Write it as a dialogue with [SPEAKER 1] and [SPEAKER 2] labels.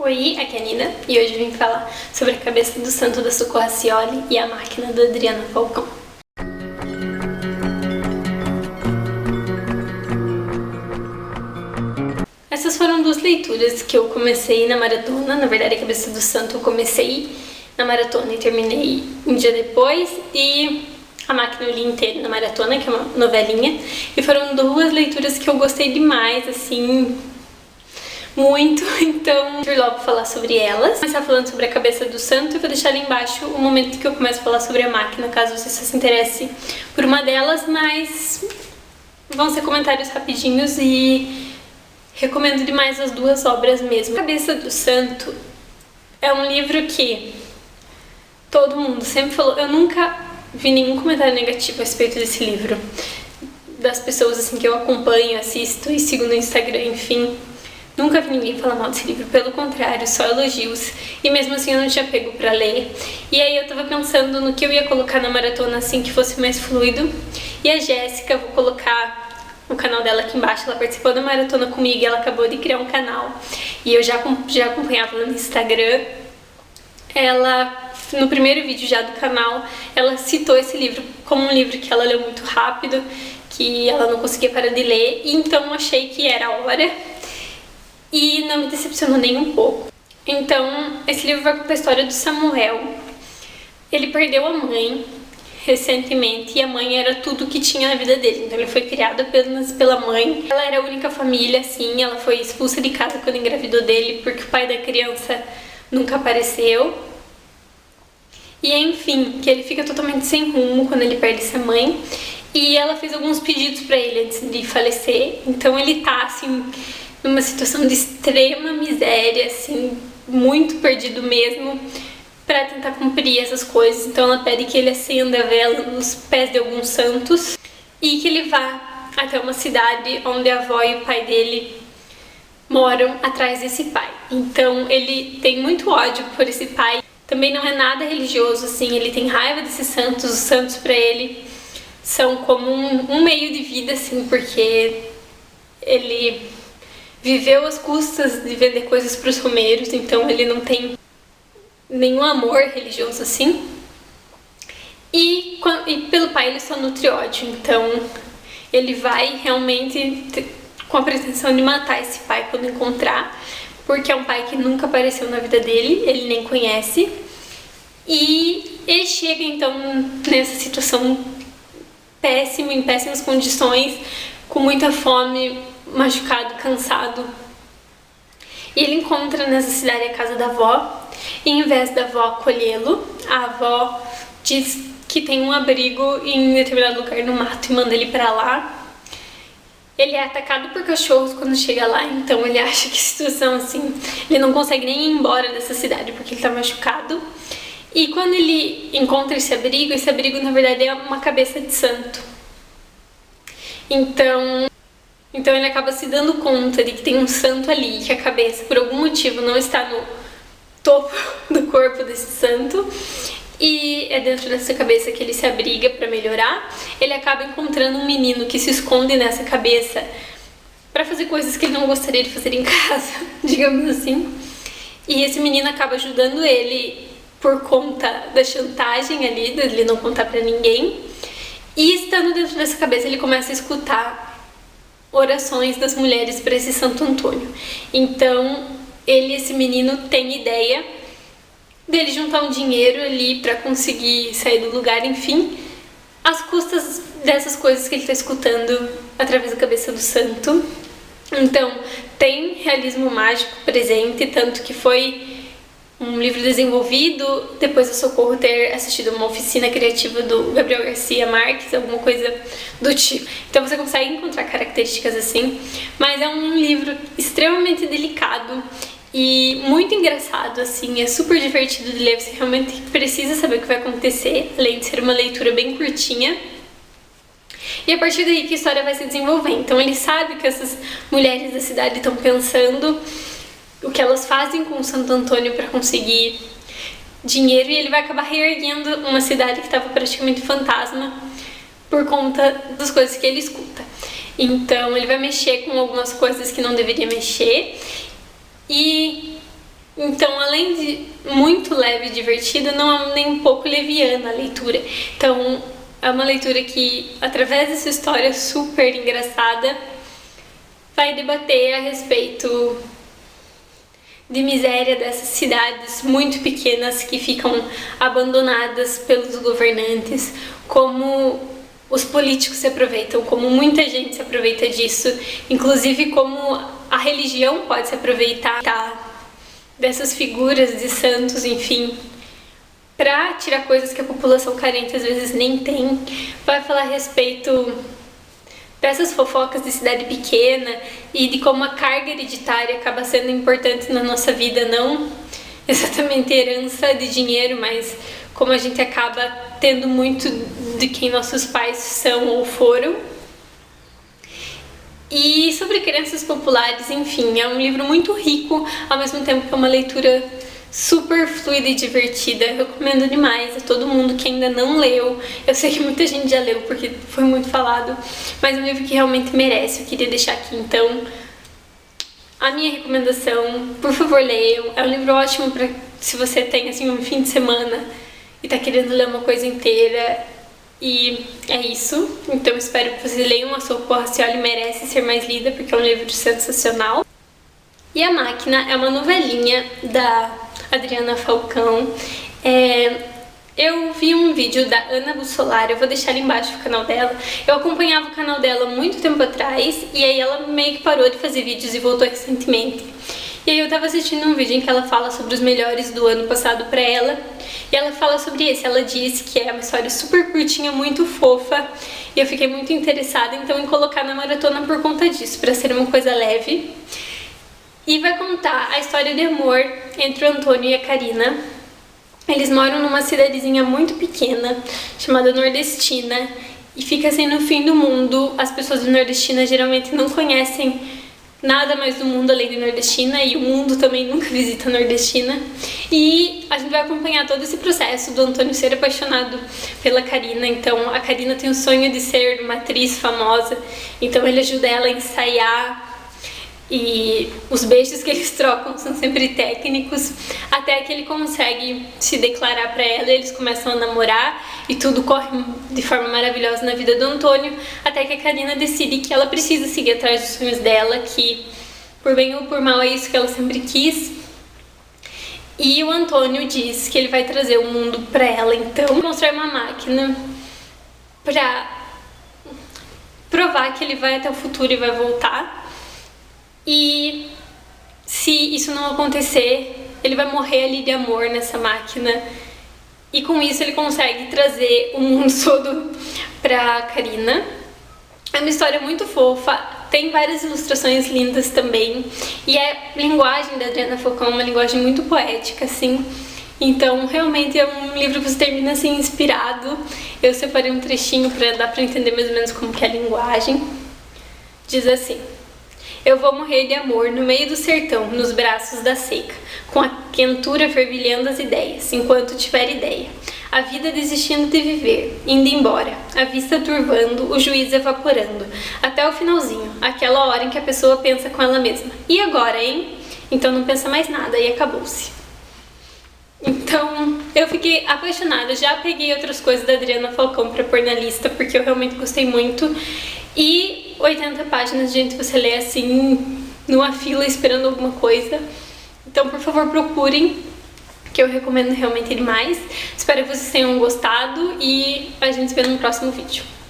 [SPEAKER 1] Oi, aqui é a Nina e hoje eu vim falar sobre a cabeça do santo da Socorro Racioli e a máquina da Adriana Falcão. Essas foram duas leituras que eu comecei na maratona. Na verdade, a cabeça do santo eu comecei na maratona e terminei um dia depois, e a máquina eu li inteira na maratona, que é uma novelinha, e foram duas leituras que eu gostei demais, assim, muito, então eu logo falar sobre elas. Vou começar falando sobre a cabeça do santo e vou deixar ali embaixo o momento que eu começo a falar sobre a máquina, caso você se interesse por uma delas, mas vão ser comentários rapidinhos e recomendo demais as duas obras mesmo. A Cabeça do Santo é um livro que todo mundo sempre falou, eu nunca vi nenhum comentário negativo a respeito desse livro, das pessoas assim que eu acompanho, assisto e sigo no Instagram, enfim. Nunca vi ninguém falar mal desse livro, pelo contrário, só elogios. E mesmo assim eu não tinha pego pra ler. E aí eu tava pensando no que eu ia colocar na maratona assim que fosse mais fluido. E a Jéssica, vou colocar o canal dela aqui embaixo, ela participou da maratona comigo e ela acabou de criar um canal. E eu já acompanhava ela no Instagram. Ela, no primeiro vídeo já do canal, ela citou esse livro como um livro que ela leu muito rápido, que ela não conseguia parar de ler. E então achei que era a hora. E não me decepcionou nem um pouco. Então, esse livro vai contar a história do Samuel. Ele perdeu a mãe recentemente e a mãe era tudo que tinha na vida dele. Então ele foi criado apenas pela mãe. Ela era a única família, assim, ela foi expulsa de casa quando engravidou dele porque o pai da criança nunca apareceu. E enfim, que ele fica totalmente sem rumo quando ele perde essa mãe. E ela fez alguns pedidos pra ele antes de falecer. Então ele tá, assim, numa situação de extrema miséria, assim, muito perdido mesmo, para tentar cumprir essas coisas. Então ela pede que ele acenda a vela nos pés de alguns santos e que ele vá até uma cidade onde a avó e o pai dele moram atrás desse pai. Então ele tem muito ódio por esse pai, também não é nada religioso, assim, ele tem raiva desses santos. Os santos para ele são como um meio de vida, assim, porque ele viveu às custas de vender coisas para os romeiros, então ele não tem nenhum amor religioso assim. E pelo pai ele só nutre ódio, então ele vai realmente com a pretensão de matar esse pai quando encontrar, porque é um pai que nunca apareceu na vida dele, ele nem conhece. E ele chega então nessa situação péssima, em péssimas condições, com muita fome, machucado, cansado. E ele encontra nessa cidade a casa da avó, e em vez da avó acolhê-lo, a avó diz que tem um abrigo em determinado lugar no mato e manda ele pra lá. Ele é atacado por cachorros quando chega lá, então ele acha que situação assim, ele não consegue nem ir embora dessa cidade porque ele tá machucado. E quando ele encontra esse abrigo na verdade é uma cabeça de santo. Então ele acaba se dando conta de que tem um santo ali, que a cabeça, por algum motivo, não está no topo do corpo desse santo. E é dentro dessa cabeça que ele se abriga para melhorar. Ele acaba encontrando um menino que se esconde nessa cabeça para fazer coisas que ele não gostaria de fazer em casa, digamos assim. E esse menino acaba ajudando ele por conta da chantagem ali, de ele não contar para ninguém. E estando dentro dessa cabeça, ele começa a escutar orações das mulheres para esse Santo Antônio. Então, esse menino, tem ideia dele juntar um dinheiro ali para conseguir sair do lugar, enfim, às custas dessas coisas que ele está escutando através da cabeça do santo. Então, tem realismo mágico presente, tanto que foi um livro desenvolvido depois do Socorro ter assistido uma oficina criativa do Gabriel Garcia Marques, alguma coisa do tipo. Então você consegue encontrar características assim, mas é um livro extremamente delicado e muito engraçado, assim, é super divertido de ler, você realmente precisa saber o que vai acontecer, além de ser uma leitura bem curtinha. E a partir daí que a história vai se desenvolver. Então ele sabe que essas mulheres da cidade estão pensando o que elas fazem com o Santo Antônio para conseguir dinheiro, e ele vai acabar reerguendo uma cidade que estava praticamente fantasma por conta das coisas que ele escuta. Então ele vai mexer com algumas coisas que não deveria mexer, e Então, além de muito leve e divertida, não é nem um pouco leviana a leitura. Então, é uma leitura que, através dessa história super engraçada, vai debater a respeito de miséria dessas cidades muito pequenas que ficam abandonadas pelos governantes, como os políticos se aproveitam, como muita gente se aproveita disso, inclusive como a religião pode se aproveitar dessas figuras de santos, enfim, para tirar coisas que a população carente às vezes nem tem. Vai falar a respeito dessas fofocas de cidade pequena e de como a carga hereditária acaba sendo importante na nossa vida, não exatamente herança de dinheiro, mas como a gente acaba tendo muito de quem nossos pais são ou foram. E sobre crenças populares, enfim, é um livro muito rico, ao mesmo tempo que é uma leitura super fluida e divertida. Eu recomendo demais a todo mundo que ainda não leu. Eu sei que muita gente já leu porque foi muito falado, mas é um livro que realmente merece. Eu queria deixar aqui, então, a minha recomendação. Por favor, leiam. É um livro ótimo para se você tem assim um fim de semana e tá querendo ler uma coisa inteira. E é isso. Então espero que vocês leiam. A Socorro Racioli merece ser mais lida porque é um livro sensacional. E A Máquina é uma novelinha da Adriana Falcão. Eu vi um vídeo da Ana Bussolari, eu vou deixar ali embaixo o canal dela. Eu acompanhava o canal dela muito tempo atrás e aí ela meio que parou de fazer vídeos e voltou recentemente. E aí eu tava assistindo um vídeo em que ela fala sobre os melhores do ano passado pra ela. E ela fala sobre esse. Ela disse que é uma história super curtinha, muito fofa. E eu fiquei muito interessada então em colocar na maratona por conta disso, pra ser uma coisa leve. E vai contar a história de amor entre o Antônio e a Karina. Eles moram numa cidadezinha muito pequena, chamada Nordestina. E fica assim no fim do mundo. As pessoas de Nordestina geralmente não conhecem nada mais do mundo além de Nordestina, e o mundo também nunca visita Nordestina. E a gente vai acompanhar todo esse processo do Antônio ser apaixonado pela Karina. Então a Karina tem o sonho de ser uma atriz famosa, então ele ajuda ela a ensaiar, e os beijos que eles trocam são sempre técnicos, até que ele consegue se declarar pra ela e eles começam a namorar e tudo corre de forma maravilhosa na vida do Antônio, até que a Karina decide que ela precisa seguir atrás dos sonhos dela, que por bem ou por mal é isso que ela sempre quis. E o Antônio diz que ele vai trazer o mundo pra ela, então constrói uma máquina pra provar que ele vai até o futuro e vai voltar. E se isso não acontecer, ele vai morrer ali de amor nessa máquina. E com isso ele consegue trazer o mundo todo pra Karina. É uma história muito fofa, tem várias ilustrações lindas também. E a linguagem da Adriana Falcão é uma linguagem muito poética, assim. Então realmente é um livro que você termina assim inspirado. Eu separei um trechinho pra dar pra entender mais ou menos como que é a linguagem. Diz assim: eu vou morrer de amor no meio do sertão, nos braços da seca, com a quentura fervilhando as ideias, enquanto tiver ideia. A vida desistindo de viver, indo embora, a vista turvando, o juízo evaporando, até o finalzinho, aquela hora em que a pessoa pensa com ela mesma. E agora, hein? Então não pensa mais nada e acabou-se. Então, eu fiquei apaixonada, já peguei outras coisas da Adriana Falcão pra pôr na lista, porque eu realmente gostei muito. E 80 páginas, gente, você lê assim, numa fila, esperando alguma coisa. Então, por favor, procurem, que eu recomendo realmente demais. Espero que vocês tenham gostado e a gente se vê no próximo vídeo.